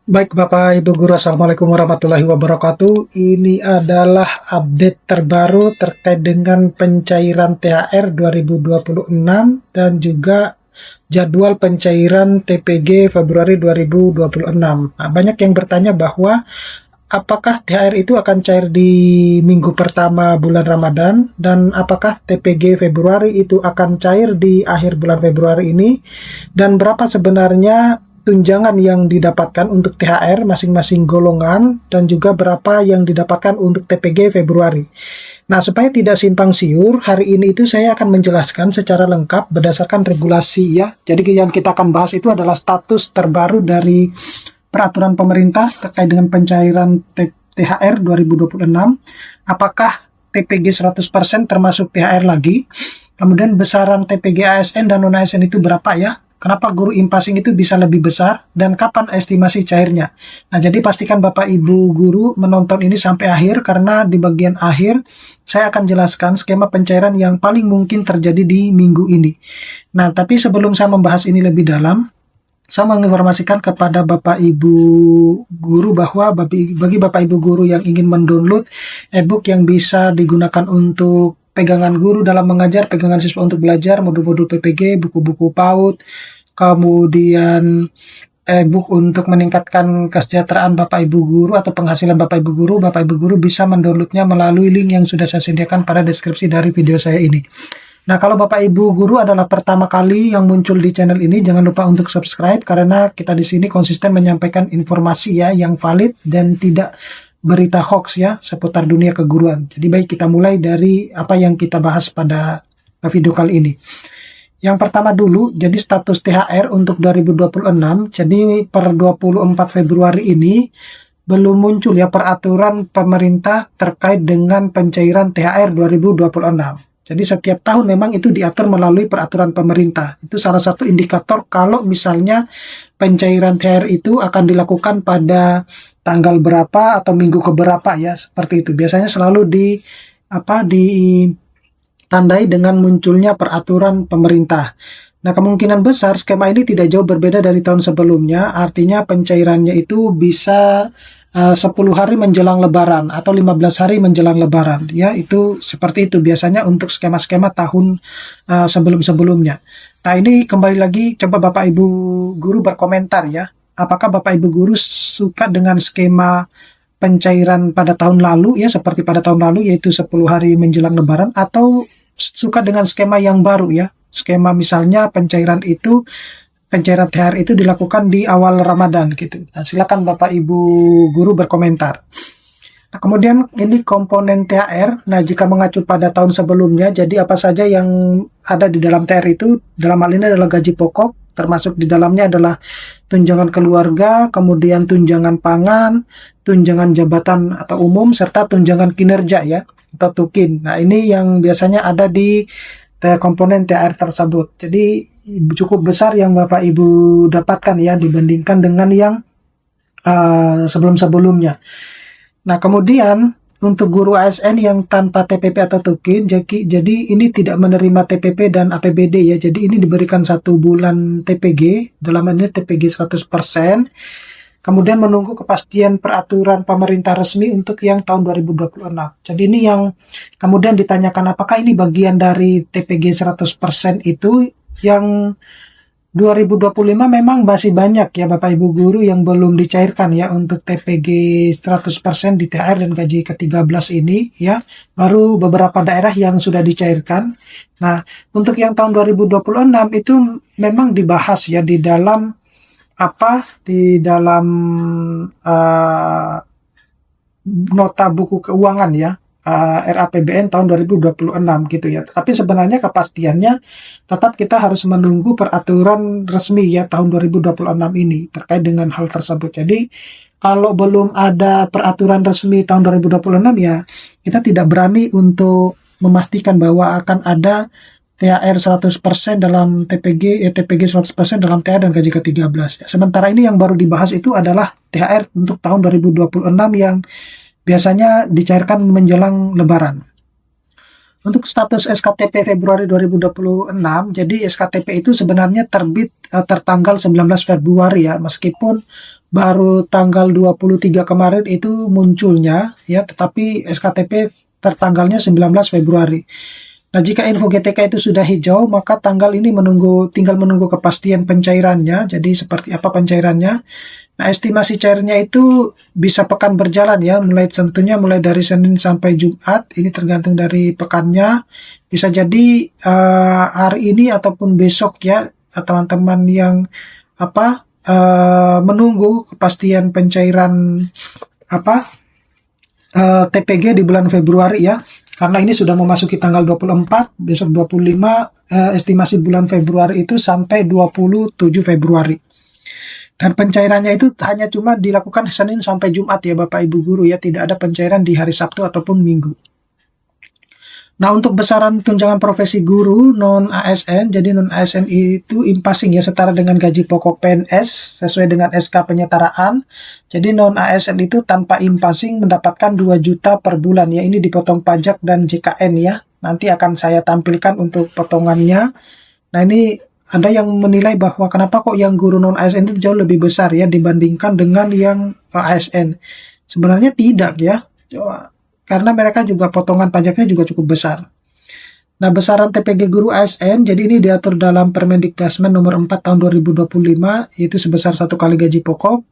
Baik Bapak Ibu Guru, Assalamualaikum warahmatullahi wabarakatuh. Ini adalah update terbaru terkait dengan pencairan THR 2026 dan juga jadwal pencairan TPG Februari 2026. Nah, banyak yang bertanya bahwa apakah THR itu akan cair di minggu pertama bulan Ramadan dan apakah TPG Februari itu akan cair di akhir bulan Februari ini, dan berapa sebenarnya tunjangan yang didapatkan untuk THR masing-masing golongan dan juga berapa yang didapatkan untuk TPG Februari. Nah, supaya tidak simpang siur, hari ini itu saya akan menjelaskan secara lengkap berdasarkan regulasi ya. Jadi yang kita akan bahas itu adalah status terbaru dari peraturan pemerintah terkait dengan pencairan THR 2026. Apakah TPG 100% termasuk THR lagi? Kemudian besaran TPG ASN dan non-ASN itu berapa ya? Kenapa guru impasing itu bisa lebih besar? Dan kapan estimasi cairnya? Nah, jadi pastikan Bapak Ibu guru menonton ini sampai akhir, karena di bagian akhir saya akan jelaskan skema pencairan yang paling mungkin terjadi di minggu ini. Nah, tapi sebelum saya membahas ini lebih dalam, saya menginformasikan kepada Bapak Ibu guru bahwa bagi Bapak Ibu guru yang ingin mendownload e-book yang bisa digunakan untuk pegangan guru dalam mengajar, pegangan siswa untuk belajar, modul-modul PPG, buku-buku PAUD, kemudian e-book untuk meningkatkan kesejahteraan Bapak Ibu guru atau penghasilan Bapak Ibu guru bisa mendownloadnya melalui link yang sudah saya sediakan pada deskripsi dari video saya ini. Nah, kalau Bapak Ibu guru adalah pertama kali yang muncul di channel ini, jangan lupa untuk subscribe, karena kita di sini konsisten menyampaikan informasi ya yang valid dan tidak berita hoax ya seputar dunia keguruan. Jadi baik, kita mulai dari apa yang kita bahas pada video kali ini. Yang pertama dulu, jadi status THR untuk 2026. Jadi per 24 Februari ini belum muncul ya peraturan pemerintah terkait dengan pencairan THR 2026. Jadi setiap tahun memang itu diatur melalui peraturan pemerintah. Itu salah satu indikator kalau misalnya pencairan THR itu akan dilakukan pada tanggal berapa atau minggu keberapa ya, seperti itu. Biasanya selalu ditandai dengan munculnya peraturan pemerintah. Nah, kemungkinan besar skema ini tidak jauh berbeda dari tahun sebelumnya. Artinya pencairannya itu bisa 10 hari menjelang lebaran atau 15 hari menjelang lebaran ya, itu seperti itu biasanya untuk skema-skema tahun sebelum-sebelumnya. Nah, ini kembali lagi, coba Bapak Ibu guru berkomentar ya, apakah Bapak Ibu guru suka dengan skema pencairan pada tahun lalu ya, seperti pada tahun lalu yaitu 10 hari menjelang lebaran, atau suka dengan skema yang baru ya, skema misalnya pencairan THR itu dilakukan di awal Ramadan gitu. Nah, silakan Bapak Ibu guru berkomentar. Nah, kemudian ini komponen THR. Nah, jika mengacu pada tahun sebelumnya, jadi apa saja yang ada di dalam THR itu, dalam hal ini adalah gaji pokok, termasuk di dalamnya adalah tunjangan keluarga, kemudian tunjangan pangan, tunjangan jabatan atau umum, serta tunjangan kinerja ya, atau TUKIN. Nah, ini yang biasanya ada di komponen THR tersebut. Jadi cukup besar yang Bapak Ibu dapatkan ya dibandingkan dengan yang sebelum-sebelumnya. Nah, kemudian untuk guru ASN yang tanpa TPP atau TUKIN, jadi ini tidak menerima TPP dan APBD ya. Jadi ini diberikan 1 bulan TPG, dalam ini TPG 100%. Kemudian menunggu kepastian peraturan pemerintah resmi untuk yang tahun 2026. Jadi ini yang kemudian ditanyakan, apakah ini bagian dari TPG 100% itu. Yang 2025 memang masih banyak ya Bapak Ibu guru yang belum dicairkan ya untuk TPG 100% di THR dan gaji ke-13 ini ya. Baru beberapa daerah yang sudah dicairkan. Nah, untuk yang tahun 2026 itu memang dibahas ya di dalam nota buku keuangan ya, RAPBN tahun 2026 gitu ya. Tapi sebenarnya kepastiannya tetap kita harus menunggu peraturan resmi ya tahun 2026 ini terkait dengan hal tersebut. Jadi kalau belum ada peraturan resmi tahun 2026 ya, kita tidak berani untuk memastikan bahwa akan ada THR 100% dalam TPG 100% dalam THR dan gaji ke-13 ya. Sementara ini yang baru dibahas itu adalah THR untuk tahun 2026 yang biasanya dicairkan menjelang lebaran. Untuk status SKTP Februari 2026, jadi SKTP itu sebenarnya terbit tertanggal 19 Februari ya, meskipun baru tanggal 23 kemarin itu munculnya ya, tetapi SKTP tertanggalnya 19 Februari. Nah, jika info GTK itu sudah hijau, maka tanggal ini tinggal menunggu kepastian pencairannya. Jadi seperti apa pencairannya? Nah, estimasi cairnya itu bisa pekan berjalan ya, tentunya mulai dari Senin sampai Jumat. Ini tergantung dari pekannya. Bisa jadi hari ini ataupun besok ya, teman-teman yang menunggu kepastian pencairan TPG di bulan Februari ya. Karena ini sudah memasuki tanggal 24, besok 25, estimasi bulan Februari itu sampai 27 Februari. Dan pencairannya itu hanya cuma dilakukan Senin sampai Jumat ya Bapak Ibu Guru ya, tidak ada pencairan di hari Sabtu ataupun Minggu. Nah, untuk besaran tunjangan profesi guru non-ASN, jadi non-ASN itu impasing ya, setara dengan gaji pokok PNS sesuai dengan SK penyetaraan. Jadi non-ASN itu tanpa impasing mendapatkan 2 juta per bulan ya, ini dipotong pajak dan JKN ya. Nanti akan saya tampilkan untuk potongannya. Nah, ini ada yang menilai bahwa kenapa kok yang guru non-ASN itu jauh lebih besar ya dibandingkan dengan yang ASN. Sebenarnya tidak ya. Karena mereka juga potongan pajaknya juga cukup besar. Nah, besaran TPG guru ASN, jadi ini diatur dalam Permendikdasmen nomor 4 tahun 2025, yaitu sebesar 1 kali gaji pokok.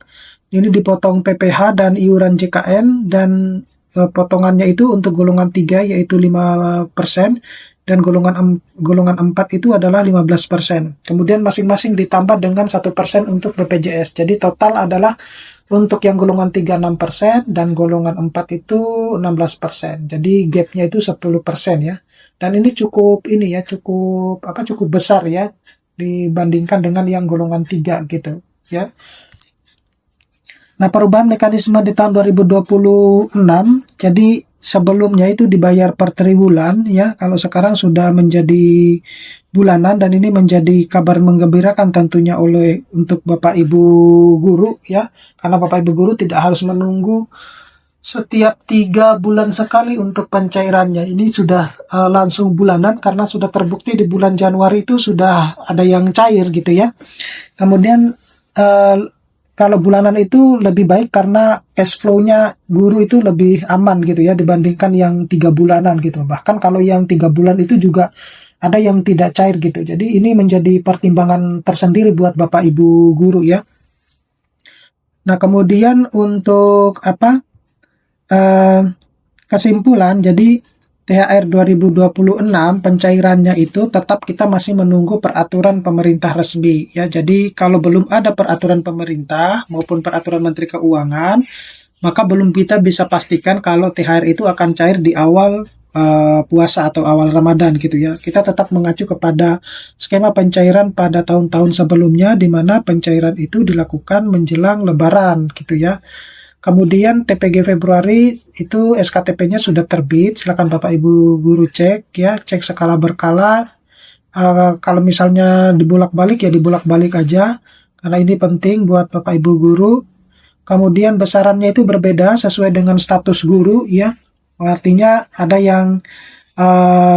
Ini dipotong PPh dan iuran JKN, dan potongannya itu untuk golongan 3 yaitu 5%, dan golongan 4 itu adalah 15%. Kemudian masing-masing ditambah dengan 1% untuk BPJS. Jadi total adalah untuk yang golongan 3 6% dan golongan 4 itu 16%. Jadi gapnya itu 10% ya. Dan ini cukup cukup besar ya dibandingkan dengan yang golongan 3 gitu ya. Nah, perubahan mekanisme di tahun 2026, jadi sebelumnya itu dibayar per triwulan ya, kalau sekarang sudah menjadi bulanan, dan ini menjadi kabar menggembirakan tentunya untuk Bapak Ibu guru ya, karena Bapak Ibu guru tidak harus menunggu setiap 3 bulan sekali untuk pencairannya. Ini sudah langsung bulanan karena sudah terbukti di bulan Januari itu sudah ada yang cair gitu ya. Kemudian kalau bulanan itu lebih baik karena cash flow-nya guru itu lebih aman gitu ya dibandingkan yang 3 bulanan gitu. Bahkan kalau yang 3 bulan itu juga ada yang tidak cair gitu. Jadi ini menjadi pertimbangan tersendiri buat Bapak Ibu guru ya. Nah, kemudian untuk kesimpulan, jadi THR 2026 pencairannya itu tetap kita masih menunggu peraturan pemerintah resmi ya. Jadi kalau belum ada peraturan pemerintah maupun peraturan Menteri Keuangan, maka belum kita bisa pastikan kalau THR itu akan cair di awal puasa atau awal Ramadan gitu ya. Kita tetap mengacu kepada skema pencairan pada tahun-tahun sebelumnya, di mana pencairan itu dilakukan menjelang Lebaran gitu ya. Kemudian TPG Februari itu SKTP-nya sudah terbit. Silakan Bapak Ibu guru cek ya, cek skala berkala. Kalau misalnya dibolak-balik ya dibolak-balik aja, karena ini penting buat Bapak Ibu guru. Kemudian besarannya itu berbeda sesuai dengan status guru ya. Artinya ada yang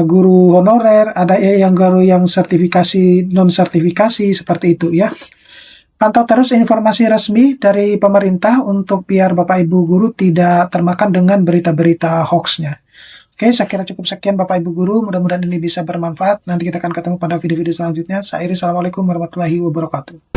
guru honorer, ada yang guru yang sertifikasi non sertifikasi seperti itu ya. Pantau terus informasi resmi dari pemerintah untuk biar Bapak Ibu guru tidak termakan dengan berita-berita hoax-nya. Oke, saya kira cukup sekian Bapak Ibu guru. Mudah-mudahan ini bisa bermanfaat. Nanti kita akan ketemu pada video-video selanjutnya. Saya Iri, Assalamualaikum warahmatullahi wabarakatuh.